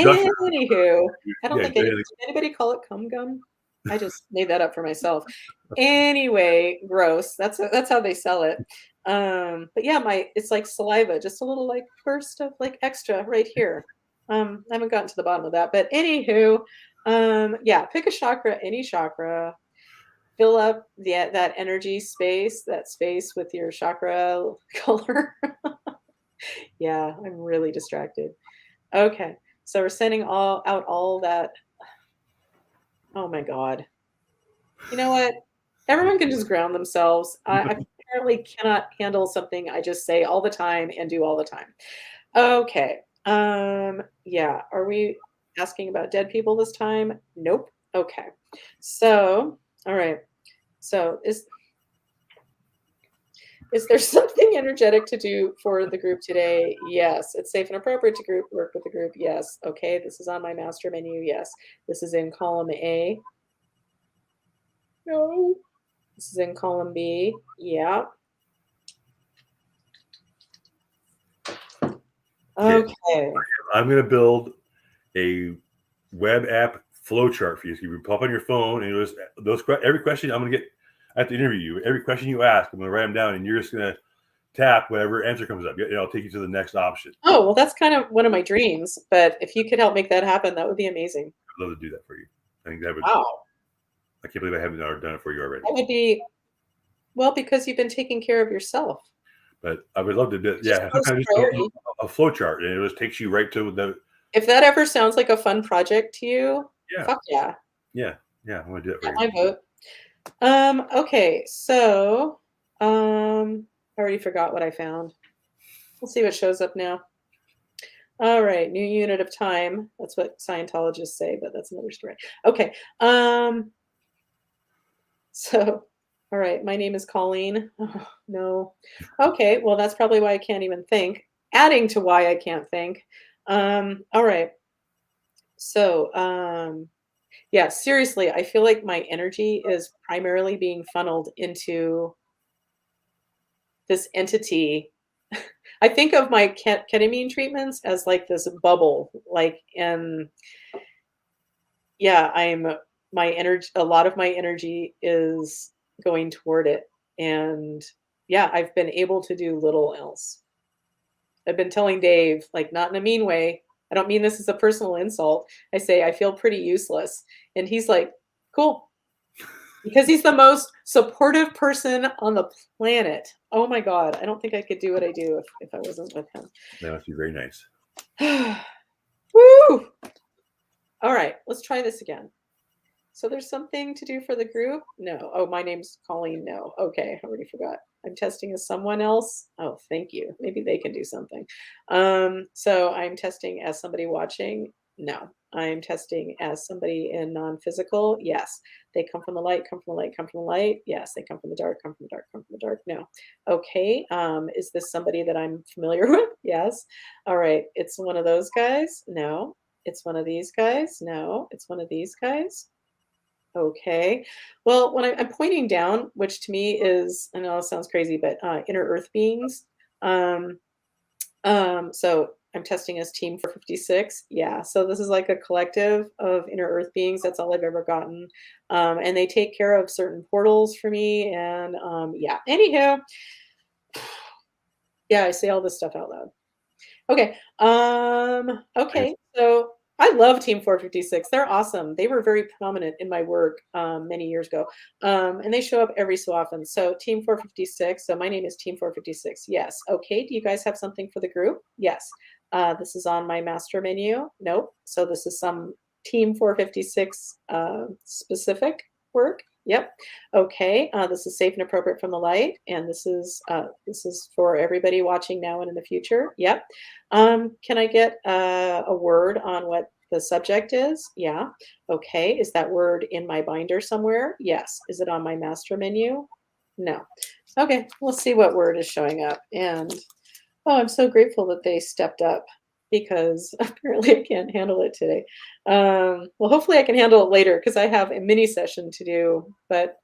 S2: Gush.
S1: Anywho, I don't
S2: Yeah.
S1: think did anybody call it cum gum? I just made that up for myself. Anyway, gross. That's how they sell it. But yeah, it's like saliva, just a little like burst of like extra right here. I haven't gotten to the bottom of that, but anywho, yeah, pick a chakra, any chakra, fill up that energy space, that space with your chakra color. Yeah, I'm really distracted. Okay, so we're sending all that. Oh my God. You know what? Everyone can just ground themselves. I apparently cannot handle something I just say all the time and do all the time. Okay. Yeah. Are we asking about dead people this time? Nope. Okay. So, all right. So is there something energetic to do for the group today? Yes. It's safe and appropriate to work with the group. Yes. Okay. This is on my master menu. Yes. This is in column A. No. This is in column B. Yeah.
S2: Okay,
S1: Okay.
S2: I'm going to build a web app flowchart for you. So you can pop on your phone, and every question I'm going to get. I have to interview you. Every question you ask, I'm going to write them down, and you're just going to tap whatever answer comes up. I'll take you to the next option.
S1: Oh, well, that's kind of one of my dreams, but if you could help make that happen, that would be amazing.
S2: I'd love to do that for you. I think that would.
S1: Wow.
S2: I can't believe I haven't done it for you already.
S1: That would be well, because you've been taking care of yourself.
S2: But I would love to do.
S1: It's just
S2: Yeah,
S1: so
S2: sometimes just
S1: scary.
S2: a flow chart, and it just takes you right to the.
S1: If that ever sounds like a fun project to you,
S2: Yeah,
S1: fuck yeah.
S2: yeah, yeah. I want to do that for
S1: Get
S2: you.
S1: my vote. Okay, so I already forgot what I found. We'll see what shows up now. All right, new unit of time. That's what Scientologists say, but that's another story. Okay. So all right, my name is Colleen. Oh, no. Okay, well that's probably why I can't even think. Adding to why I can't think. All right. So, yeah, seriously, I feel like my energy is primarily being funneled into this entity. I think of my ketamine treatments as like this bubble, like, and yeah, my energy, a lot of my energy is going toward it. And yeah, I've been able to do little else. I've been telling Dave, like, not in a mean way. I don't mean this as a personal insult. I say, I feel pretty useless. And he's like, cool. Because he's the most supportive person on the planet. Oh my God. I don't think I could do what I do if I wasn't with him.
S2: That must be very nice.
S1: Woo! All right, let's try this again. So there's something to do for the group? No. Oh, my name's Colleen. No. Okay, I already forgot. I'm testing as someone else. Oh, thank you. Maybe they can do something. So I'm testing as somebody watching. No. I'm testing as somebody in non-physical. Yes. They come from the light, come from the light, come from the light. Yes. They come from the dark, come from the dark, come from the dark. No. Okay. Is this somebody that I'm familiar with? Yes. All right. It's one of those guys. No. It's one of these guys. No. It's one of these guys. Okay. Well, when I'm pointing down, which to me is, I know it sounds crazy, but inner earth beings. Um, so I'm testing as Team 456. Yeah. So this is like a collective of inner earth beings. That's all I've ever gotten. And they take care of certain portals for me. And yeah. Anywho, yeah, I say all this stuff out loud. Okay. Okay. So I love Team 456. They're awesome. They were very prominent in my work many years ago. And they show up every so often. So Team 456. So my name is Team 456. Yes. Okay. Do you guys have something for the group? Yes. This is on my master menu. Nope. So this is some Team 456 specific work. Yep. Okay. This is safe and appropriate from the light, and this is for everybody watching now and in the future. Yep. Can I get a word on what the subject is? Yeah. Okay. Is that word in my binder somewhere? Yes. Is it on my master menu? No. Okay. We'll see what word is showing up. And oh, I'm so grateful that they stepped up because apparently I can't handle it today. Well, hopefully I can handle it later because I have a mini session to do. But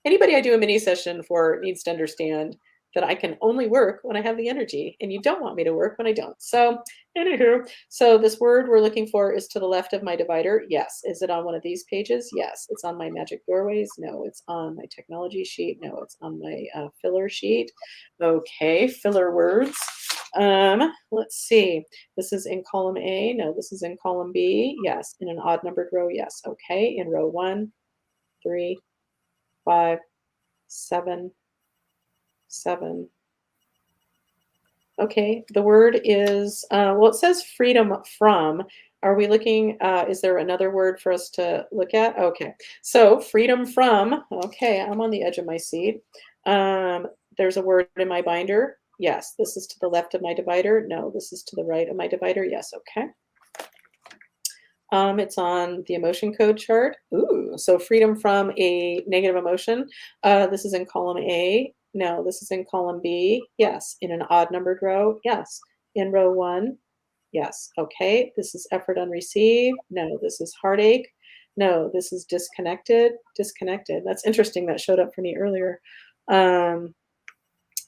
S1: anybody I do a mini session for needs to understand that I can only work when I have the energy, and you don't want me to work when I don't. So, anywho, so this word we're looking for is to the left of my divider. Yes. Is it on one of these pages? Yes. It's on my magic doorways. No. It's on my technology sheet. No. It's on my filler sheet. Okay, filler words. Let's see. This is in column A. No. This is in column B. Yes. In an odd numbered row. Yes. Okay. In row 1, 3, 5, 7, 7. Okay, the word is, well, it says freedom from. Are we looking, is there another word for us to look at? Okay, so freedom from, okay, I'm on the edge of my seat. There's a word in my binder. Yes, this is to the left of my divider. No, this is to the right of my divider. Yes, okay. It's on the emotion code chart. Ooh, so freedom from a negative emotion. This is in column A. No, this is in column B. Yes. In an odd numbered row. Yes. In row 1. Yes. Okay. This is effort unreceived. No, this is heartache. No, this is disconnected. Disconnected. That's interesting. That showed up for me earlier.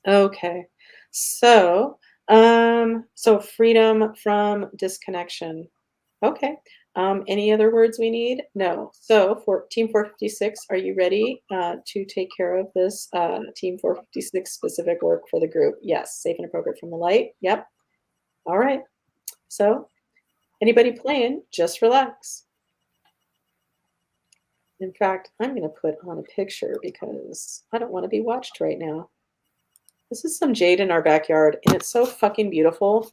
S1: Okay. So So freedom from disconnection. Okay. Any other words we need? No. So for Team 456, are you ready to take care of this Team 456 specific work for the group? Yes. Safe and appropriate from the light. Yep. All right. So anybody playing, just relax. In fact, I'm going to put on a picture because I don't want to be watched right now. This is some jade in our backyard, and it's so fucking beautiful.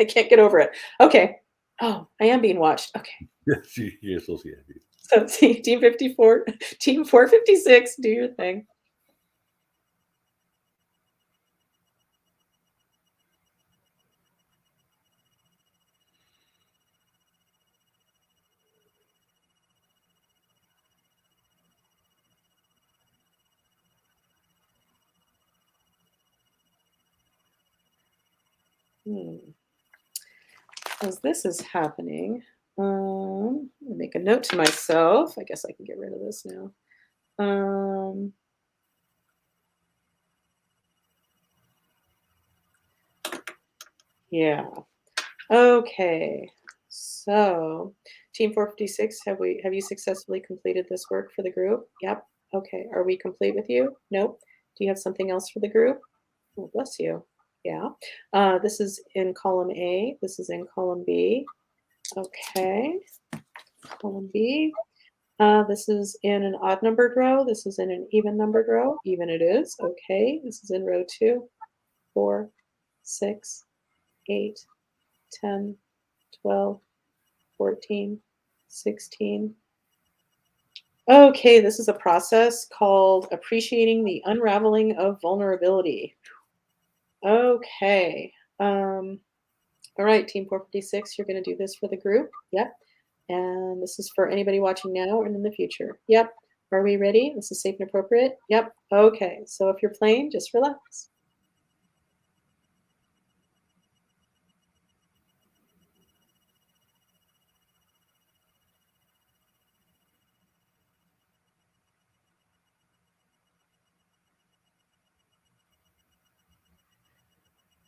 S1: I can't get over it. Okay. Oh, I am being watched. Okay.
S2: Yes, you're supposed to be.
S1: So Team 54, Team 456, do your thing. As this is happening, I'm gonna make a note to myself. I guess I can get rid of this now. Yeah. Okay. So, Team 456, have you successfully completed this work for the group? Yep. Okay. Are we complete with you? Nope. Do you have something else for the group? Oh, bless you. Yeah. This is in column A. This is in column B. Okay. Column B. This is in an odd numbered row. This is in an even numbered row. Even it is. Okay. This is in row 2, 4, 6, 8, 10, 12, 14, 16. Okay, this is a process called appreciating the unraveling of vulnerability. Okay. All right, Team 456, you're going to do this for the group. Yep. And this is for anybody watching now and in the future. Yep. Are we ready? This is safe and appropriate. Yep. Okay. So if you're playing, just relax.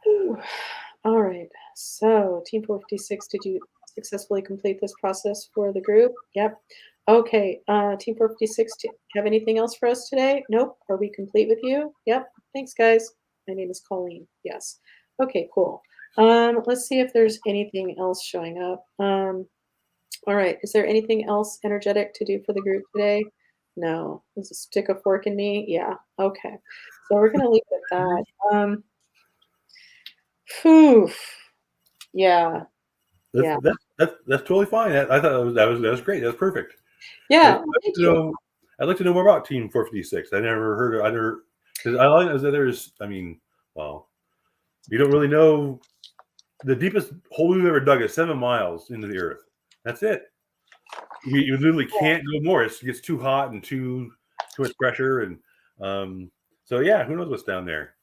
S1: Whew. All right. So Team 456, did you successfully complete this process for the group? Yep. Okay. Team 456, do you have anything else for us today? Nope. Are we complete with you? Yep. Thanks, guys. My name is Colleen. Yes. Okay, cool. Let's see if there's anything else showing up. All right. Is there anything else energetic to do for the group today? No. Does it stick a fork in me? Yeah. Okay. So we're gonna leave it at that. Whew. Yeah.
S2: That's
S1: Yeah.
S2: that's totally fine. I thought that was great. That was perfect. I'd
S1: Yeah.
S2: like
S1: Well, thank
S2: to
S1: you.
S2: know. I'd like to know more about Team 456. I never heard of. I never because I like that there's. I mean, well, you don't really know the deepest hole we've ever dug is 7 miles into the earth. That's it. You literally can't go more. It gets too hot and too much pressure, and so yeah, who knows what's down there?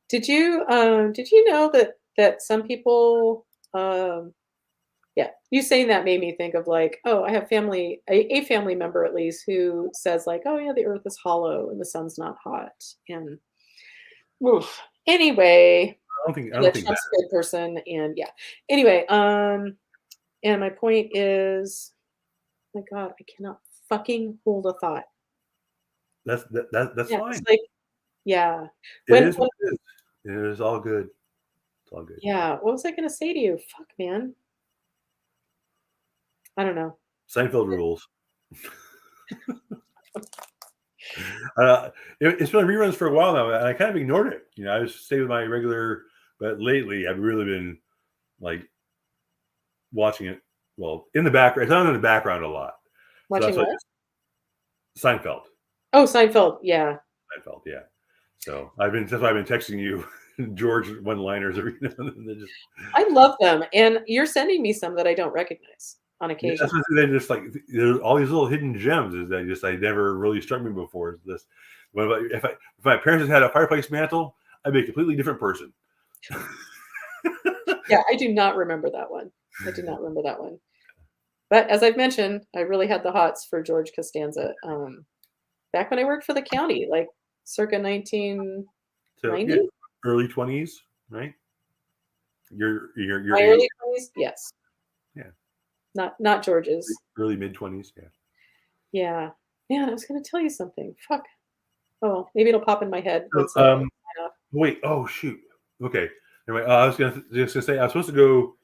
S1: Did you know that some people yeah, you saying that made me think of like, oh, I have a family member at least who says like, oh yeah, the earth is hollow and the sun's not hot. And oof. Anyway,
S2: I
S1: and
S2: don't
S1: that
S2: think that.
S1: Trump's a good person. And yeah. Anyway, and my point is, my God, I cannot fucking hold a thought.
S2: That's
S1: Yeah, it's
S2: fine.
S1: like, yeah.
S2: It
S1: When,
S2: is what it is. It is all good. It's all good.
S1: yeah, what was I gonna say to you? Fuck, man. I don't know.
S2: Seinfeld rules. It's been reruns for a while now, and I kind of ignored it. I just stay with my regular, but lately I've really been like watching it. Well, in the background, it's on in the background a lot. So
S1: Watching
S2: that's like
S1: what?
S2: Seinfeld.
S1: Oh, Seinfeld. Yeah.
S2: Seinfeld, yeah. So that's why I've been texting you George one-liners every now and then. Just
S1: I love them. And you're sending me some that I don't recognize on
S2: yeah,
S1: occasion.
S2: that's what they just like there's all these little hidden gems is that just I never really struck me before. Is this what about if my parents had a fireplace mantle, I'd be a completely different person.
S1: Yeah, I do not remember that one. I do not remember that one. But as I've mentioned, I really had the hots for George Costanza back when I worked for the county, like circa 1990.
S2: So yeah, early 20s, right? Your
S1: My
S2: age.
S1: early 20s, yes.
S2: Yeah.
S1: Not George's.
S2: Early mid-20s. Yeah.
S1: Yeah. Man, I was gonna tell you something. Fuck. Oh, maybe it'll pop in my head
S2: So,
S1: once I sign off.
S2: wait. Oh shoot. Okay. Anyway, I was just gonna say I was supposed to go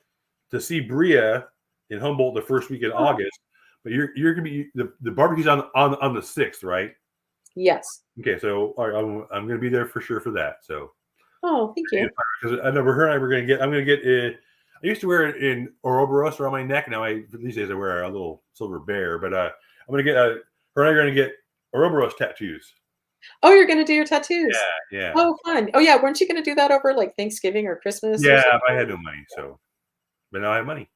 S2: to see Bria in Humboldt the first week in
S1: Oh,
S2: August, but you're gonna be the barbecue's on the 6th, right?
S1: yes.
S2: Okay, so all right, I'm gonna be there for sure for that. So
S1: Oh, thank you.
S2: because I know her and I were gonna get. I'm gonna get. I used to wear it in Ouroboros around my neck. Now these days I wear a little silver bear. But I'm gonna get. Her and I are gonna get Ouroboros tattoos.
S1: Oh, you're gonna do your tattoos.
S2: Yeah, yeah,
S1: Oh, fun. Oh, yeah, weren't you gonna do that over, like, Thanksgiving or Christmas or
S2: yeah.
S1: something?
S2: If I had no money, so but now I have money.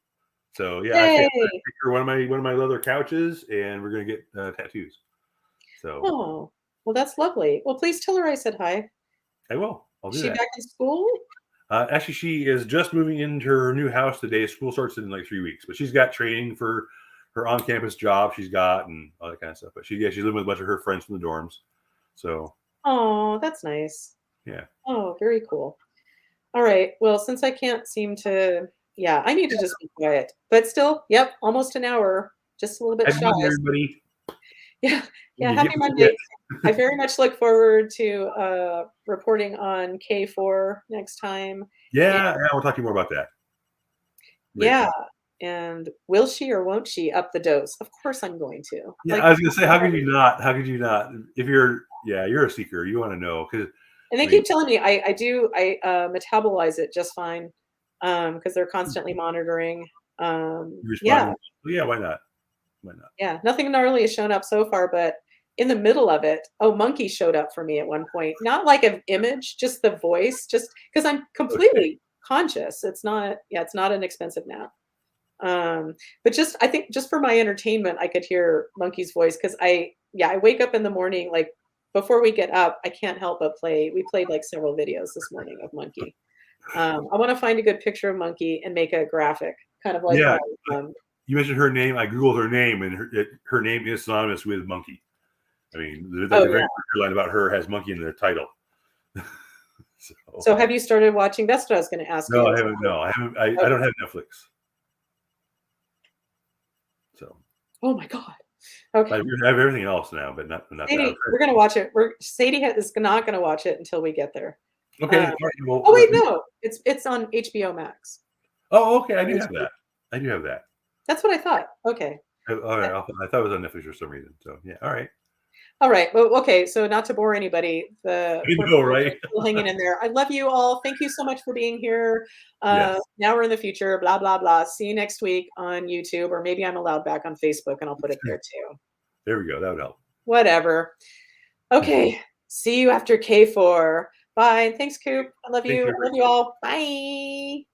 S2: So yeah, I
S1: Yay.
S2: picked her one of my leather couches, and we're gonna get tattoos. So
S1: Oh, well, that's lovely. Well, please tell her I said hi.
S2: I will. I'll
S1: Is
S2: do
S1: she
S2: that.
S1: back in school?
S2: Actually, she is just moving into her new house today. School starts in like 3 weeks, but she's got training for her on-campus job she's got and all that kind of stuff. But she's living with a bunch of her friends from the dorms. So
S1: Oh, that's nice.
S2: yeah,
S1: Oh, very cool. All right. Well, since I can't seem to, yeah, I need to just be quiet. But still, yep, almost an hour, just a little bit
S2: happy
S1: shy.
S2: Monday, everybody.
S1: Yeah, yeah,
S2: You
S1: happy
S2: get what you
S1: Monday.
S2: get.
S1: I very much look forward to reporting on K4 next time. And
S2: Yeah, we'll talk to you more about that
S1: yeah,
S2: later.
S1: and will she or won't she up the dose? Of course I'm going to.
S2: Yeah,
S1: Like,
S2: I was gonna say, how could you not? How could you not? If you're a seeker, you want to know because
S1: and
S2: I
S1: they
S2: mean,
S1: keep telling me I metabolize it just fine because they're constantly monitoring.
S2: you
S1: Yeah,
S2: responding. Well, yeah, why not? Why not?
S1: yeah, nothing gnarly has shown up so far, but in the middle of it, oh, Monkey showed up for me at one point. Not like an image, just the voice, just because I'm
S2: Okay.
S1: completely conscious. It's not, yeah, it's not an expensive nap. But just I think just for my entertainment, I could hear Monkey's voice because I wake up in the morning, like before we get up, I can't help but play. We played like several videos this morning of Monkey. I want to find a good picture of Monkey and make a graphic, kind of like
S2: Yeah,
S1: how
S2: you mentioned her name. I googled her name, and her name is synonymous with monkey. I mean, like
S1: oh
S2: the very
S1: yeah.
S2: first line about her has monkey in the title. So
S1: So have you started watching? That's what I was going to ask
S2: no,
S1: you.
S2: I haven't. No, I haven't. I
S1: Okay.
S2: don't have Netflix. So
S1: Oh my God.
S2: I
S1: Okay.
S2: have everything else now, but not that.
S1: Sadie, we're gonna watch it. Sadie is not gonna watch it until we get there.
S2: Okay.
S1: Uh,
S2: All right, well,
S1: oh wait, no, it's on HBO Max.
S2: oh, okay. I do have
S1: HBO.
S2: that. I do have that.
S1: That's what I thought. Okay.
S2: All
S1: Uh,
S2: right. I thought it was on Netflix for some reason. So yeah. All right.
S1: All right. Well, okay. So not to bore anybody, the
S2: I
S1: poor
S2: know,
S1: people
S2: right?
S1: are still hanging in there. I love you all. Thank you so much for being here.
S2: Yes.
S1: Now we're in the future. Blah blah blah. See you next week on YouTube, or maybe I'm allowed back on Facebook, and I'll put it there too.
S2: There we go. That would help.
S1: Whatever. Okay. See you after K4. Bye. Thanks, Coop. I love
S2: Thank
S1: you.
S2: you.
S1: I love you all. Bye.